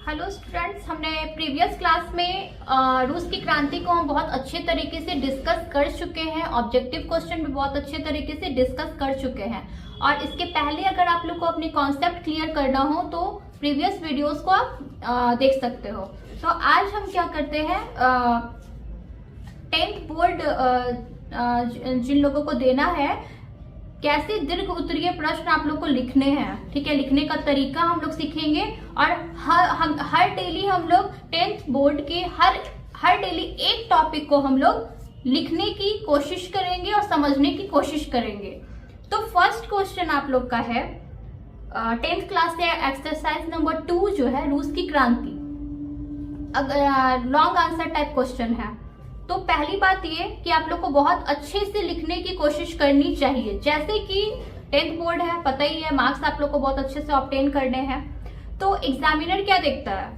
Hello students, हमने previous class में रूस की क्रांति को हम बहुत अच्छे तरीके से डिस्कस कर चुके हैं। ऑब्जेक्टिव क्वेश्चन भी बहुत अच्छे तरीके से डिस्कस कर चुके हैं और इसके पहले अगर आप लोग को अपनी कॉन्सेप्ट क्लियर करना हो तो प्रीवियस वीडियोस को आप देख सकते हो। तो आज हम क्या करते हैं, 10th बोर्ड जिन लोगों को देना है, कैसे दीर्घ उत्तरीय प्रश्न आप लोग को लिखने हैं। ठीक है, लिखने का तरीका हम लोग सीखेंगे और हर डेली हम लोग 10th बोर्ड के हर डेली एक टॉपिक को हम लोग लिखने की कोशिश करेंगे और समझने की कोशिश करेंगे। तो फर्स्ट क्वेश्चन आप लोग का है 10th क्लास से एक्सरसाइज नंबर 2 जो है रूस की क्रांति। अगर लॉन्ग आंसर टाइप क्वेश्चन है तो पहली बात ये कि आप लोग को बहुत अच्छे से लिखने की कोशिश करनी चाहिए। जैसे कि 10th बोर्ड है, पता ही है, मार्क्स आप लोग को बहुत अच्छे से ऑब्टेन करने हैं। तो एग्जामिनर क्या देखता है?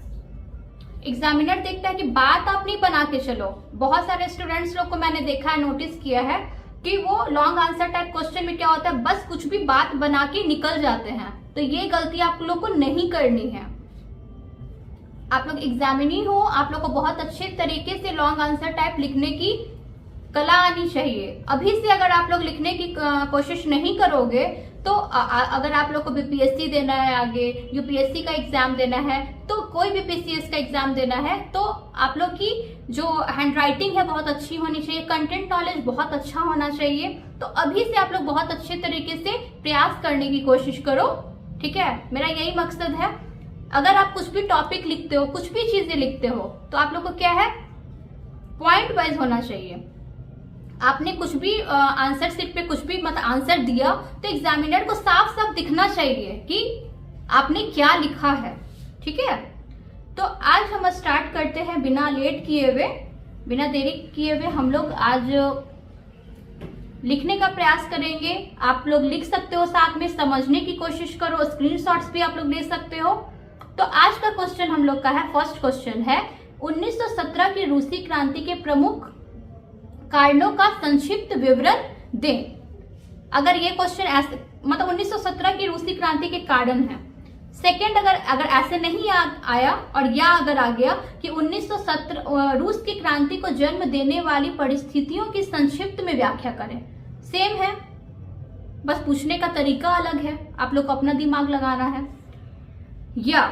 एग्जामिनर देखता है कि बात आप नहीं बना के चलो। बहुत सारे स्टूडेंट्स लोग को मैंने देखा है, नोटिस किया है कि वो लॉन्ग आंसर टाइप क्वेश्चन में क्या होता है, बस कुछ भी बात बना के निकल जाते हैं। तो ये गलती आप लोग को नहीं करनी है। आप लोग एग्जामिनी हो, आप लोग को बहुत अच्छे तरीके से लॉन्ग आंसर टाइप लिखने की कला आनी चाहिए। अभी से अगर आप लोग लिखने की कोशिश नहीं करोगे तो अगर आप लोग को बीपीएससी देना है, आगे यूपीएससी का एग्जाम देना है, तो कोई भी पीसीएस का एग्जाम देना है, तो आप लोग की जो हैंड राइटिंग है बहुत अच्छी होनी चाहिए, कंटेंट नॉलेज बहुत अच्छा होना चाहिए। तो अभी से आप लोग बहुत अच्छे तरीके से प्रयास करने की कोशिश करो। ठीक है, मेरा यही मकसद है। अगर आप कुछ भी टॉपिक लिखते हो, कुछ भी चीजें लिखते हो, तो आप लोग को क्या है, पॉइंट वाइज होना चाहिए। आपने कुछ भी आंसर शीट पे कुछ भी मतलब आंसर दिया तो एग्जामिनर को साफ साफ दिखना चाहिए कि आपने क्या लिखा है। ठीक है, तो आज हम स्टार्ट करते हैं बिना लेट किए हुए, बिना देरी किए हुए हम लोग आज लिखने का प्रयास करेंगे। आप लोग लिख सकते हो, साथ में समझने की कोशिश करो, स्क्रीनशॉट्स भी आप लोग ले सकते हो। तो आज का क्वेश्चन हम लोग का है, फर्स्ट क्वेश्चन है 1917 की रूसी क्रांति के प्रमुख कारणों का संक्षिप्त विवरण दें। अगर ये क्वेश्चन ऐसे मतलब 1917 की रूसी क्रांति के कारण है। सेकंड, अगर ऐसे नहीं आया और या अगर आ गया कि 1917 रूस की क्रांति को जन्म देने वाली परिस्थितियों की संक्षिप्त में व्याख्या करें। सेम है, बस पूछने का तरीका अलग है, आप लोग को अपना दिमाग लगाना है। या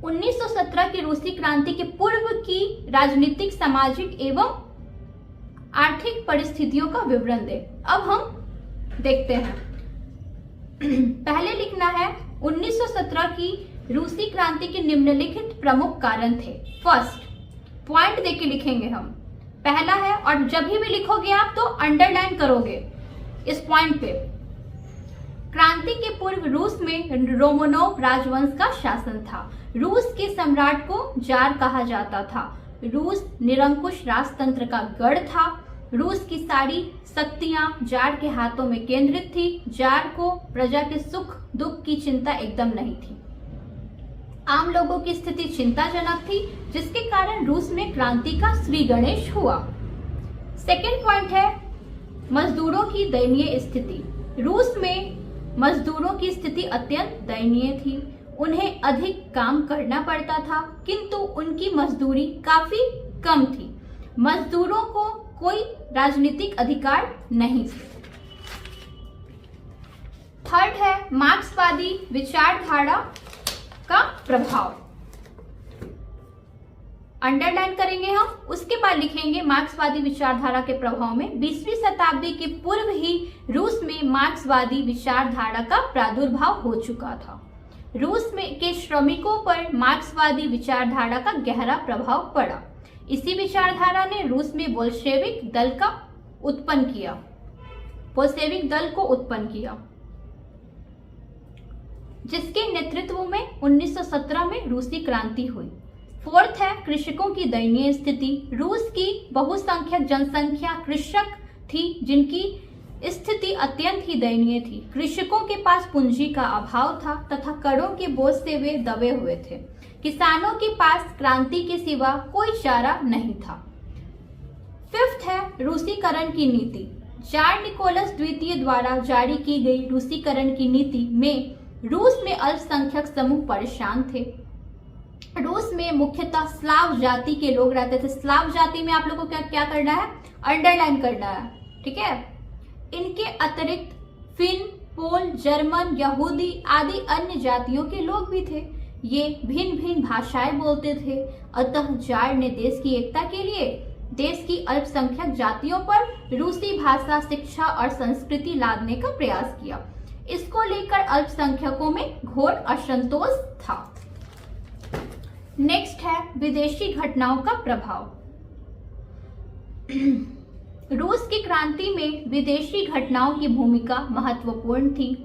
1917 की रूसी क्रांति के पूर्व की राजनीतिक, सामाजिक एवं आर्थिक परिस्थितियों का विवरण दे। अब हम देखते हैं। पहले लिखना है 1917 की रूसी क्रांति के निम्नलिखित प्रमुख कारण थे। फर्स्ट पॉइंट देके लिखेंगे हम, पहला है, और जब भी लिखोगे आप तो अंडरलाइन करोगे इस पॉइंट पे। क्रांति के पूर्व रूस में रोमनोव राजवंश का शासन था। रूस के सम्राट को जार कहा जाता था। रूस निरंकुश राजतंत्र का गढ़ था। रूस की सारी शक्तियां जार के हाथों में केंद्रित थी। जार को प्रजा के सुख दुख की चिंता एकदम नहीं थी। आम लोगों की स्थिति चिंताजनक थी, जिसके कारण रूस में क्रांति का श्री गणेश हुआ। सेकेंड पॉइंट है मजदूरों की दयनीय स्थिति। रूस में मजदूरों की स्थिति अत्यंत दयनीय थी। उन्हें अधिक काम करना पड़ता था, किंतु उनकी मजदूरी काफी कम थी। मजदूरों को कोई राजनीतिक अधिकार नहीं थे। थर्ड है मार्क्सवादी विचारधारा का प्रभाव। अंडरलाइन करेंगे हम, उसके बाद लिखेंगे मार्क्सवादी विचारधारा के प्रभाव में 20वीं शताब्दी के पूर्व ही रूस में मार्क्सवादी विचारधारा का प्रादुर्भाव हो चुका था। रूस में के श्रमिकों पर मार्क्सवादी विचारधारा का गहरा प्रभाव पड़ा। इसी विचारधारा ने रूस में बोल्शेविक दल को उत्पन्न किया, जिसके नेतृत्व में 1917 में रूसी क्रांति हुई। फोर्थ है कृषकों की दयनीय स्थिति। रूस की बहुसंख्यक जनसंख्या कृषक थी, जिनकी स्थिति अत्यंत ही दयनीय थी। कृषकों के पास पूंजी का अभाव था तथा करों के बोझ से वे दबे हुए थे। किसानों के पास क्रांति के सिवा कोई चारा नहीं था। फिफ्थ है रूसीकरण की नीति। जार निकोलस द्वितीय द्वारा जारी की गई रूसीकरण की नीति में रूस में अल्पसंख्यक समूह परेशान थे। रूस में मुख्यतः स्लाव जाति के लोग रहते थे। स्लाव जाति में आप लोगों को क्या क्या करना है, अंडरलाइन करना है, ठीक है। इनके अतिरिक्त फिन, पोल, जर्मन, यहूदी आदि अन्य जातियों के लोग भी थे। ये भिन्न भिन्न भाषाएं बोलते थे। अतः जार ने देश की एकता के लिए देश की अल्पसंख्यक जातियों पर रूसी भाषा, शिक्षा और संस्कृति लादने का प्रयास किया। इसको लेकर अल्पसंख्यकों में घोर असंतोष था। नेक्स्ट है विदेशी घटनाओं का प्रभाव। रूस की क्रांति में विदेशी घटनाओं की भूमिका महत्वपूर्ण थी।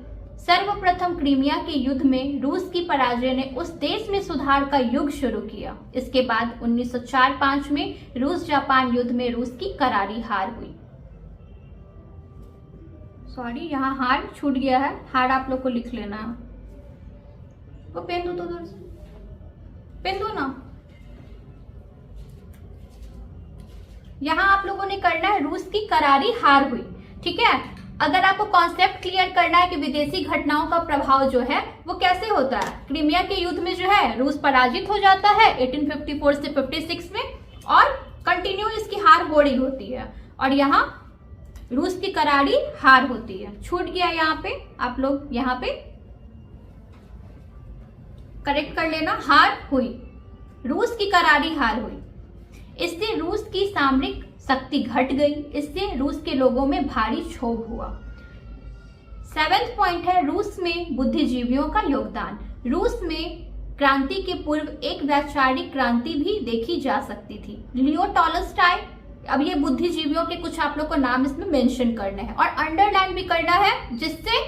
सर्वप्रथम क्रीमिया के युद्ध में रूस की पराजय ने उस देश में सुधार का युग शुरू किया। इसके बाद 1904-05 में रूस जापान युद्ध में रूस की करारी हार हुई। सॉरी, यहाँ हार छूट गया है, हार आप लोग को लिख लेना है। वो पेन दो तो उधर से, पेन दो ना। यहाँ आप लोगों ने करना है रूस की करारी हार हुई, ठीक है। अगर आपको कॉन्सेप्ट क्लियर करना है कि विदेशी घटनाओं का प्रभाव जो है वो कैसे होता है। क्रीमिया के युद्ध में जो है रूस पराजित हो जाता है 1854 से 56 में, और कंटिन्यू इसकी हार हो रही होती है, और यहाँ रूस की करारी हार होती है। छूट गया यहाँ पे, आप लोग यहाँ पे करेक्ट कर लेना, हार हुई, रूस की करारी हार हुई। इससे रूस की सामरिक शक्ति घट गई। इससे रूस के लोगों में भारी क्षोभ हुआ। 7वां पॉइंट है रूस में बुद्धिजीवियों का योगदान। रूस में क्रांति के पूर्व एक वैचारिक क्रांति भी देखी जा सकती थी। लियो टॉलस्टॉय, अब ये बुद्धिजीवियों के कुछ आप लोग को नाम इसमें मेंशन करने हैं और अंडरलाइन भी करना है, जिससे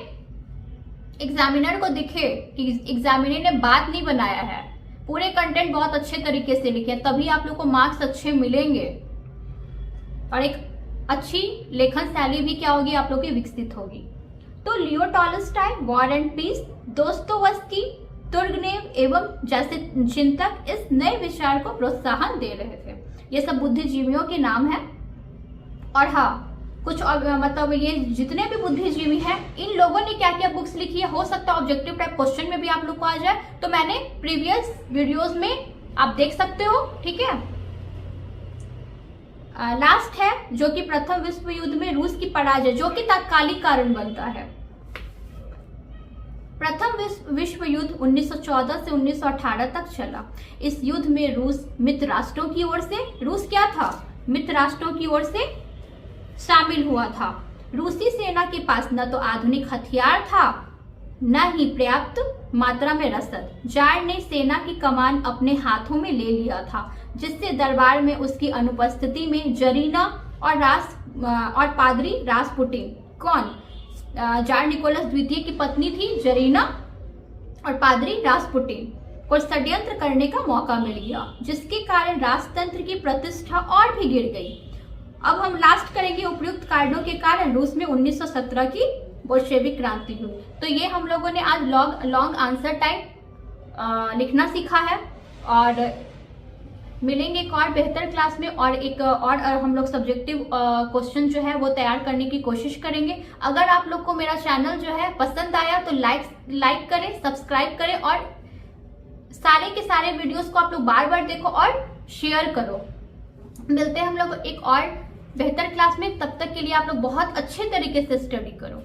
एग्जामिनर को दिखे कि एग्जामिनर ने बात नहीं बनाया है, पूरे कंटेंट बहुत अच्छे तरीके से लिखे, तभी आप लोग को मार्क्स अच्छे मिलेंगे और एक अच्छी लेखन शैली भी क्या होगी आप लोग की विकसित होगी। तो Leo Tolstoy, War and Peace, Dostoevsky, Turgenev एवं जैसे चिंतक इस नए विचार को प्रोत्साहन दे रहे थे। ये सब बुद्धिजीवियों के नाम है। और हाँ, कुछ मतलब ये जितने भी बुद्धिजीवी हैं, इन लोगों ने क्या क्या बुक्स लिखी है, हो सकता है ऑब्जेक्टिव टाइप क्वेश्चन में भी आप लोग को आ जाए, तो मैंने प्रीवियस वीडियोस में आप देख सकते हो, ठीक है। लास्ट है जो कि प्रथम विश्व युद्ध में रूस की पराजय, जो कि तात्कालिक कारण बनता है। प्रथम विश्व युद्ध 1914 से 1918 तक चला। इस युद्ध में रूस मित्र राष्ट्रों की ओर से, रूस क्या था, मित्र राष्ट्रों की ओर से शामिल हुआ था। रूसी सेना के पास न तो आधुनिक हथियार था, न ही पर्याप्त मात्रा में रसद। जार ने सेना की कमान अपने हाथों में ले लिया था, जिससे दरबार में उसकी अनुपस्थिति में जरीना और पादरी रासपुटिन, कौन, जार निकोलस द्वितीय की पत्नी थी जरीना और पादरी रासपुटिन को षड्यंत्र करने का मौका मिल गया, जिसके कारण राजतंत्र की प्रतिष्ठा और भी गिर गई। अब हम लास्ट करेंगे उपर्युक्त कारणों के कारण रूस में 1917 की बोल्शेविक क्रांति हुई। तो ये हम लोगों ने आज लॉन्ग आंसर टाइप लिखना सीखा है, और मिलेंगे एक और बेहतर क्लास में, और एक और हम लोग सब्जेक्टिव क्वेश्चन जो है वो तैयार करने की कोशिश करेंगे। अगर आप लोग को मेरा चैनल जो है पसंद आया तो लाइक करें, सब्सक्राइब करें, और सारे के सारे वीडियोस को आप लोग बार बार देखो और शेयर करो। मिलते हैं हम लोग एक और बेहतर क्लास में, तब तक के लिए आप लोग बहुत अच्छे तरीके से स्टडी करो।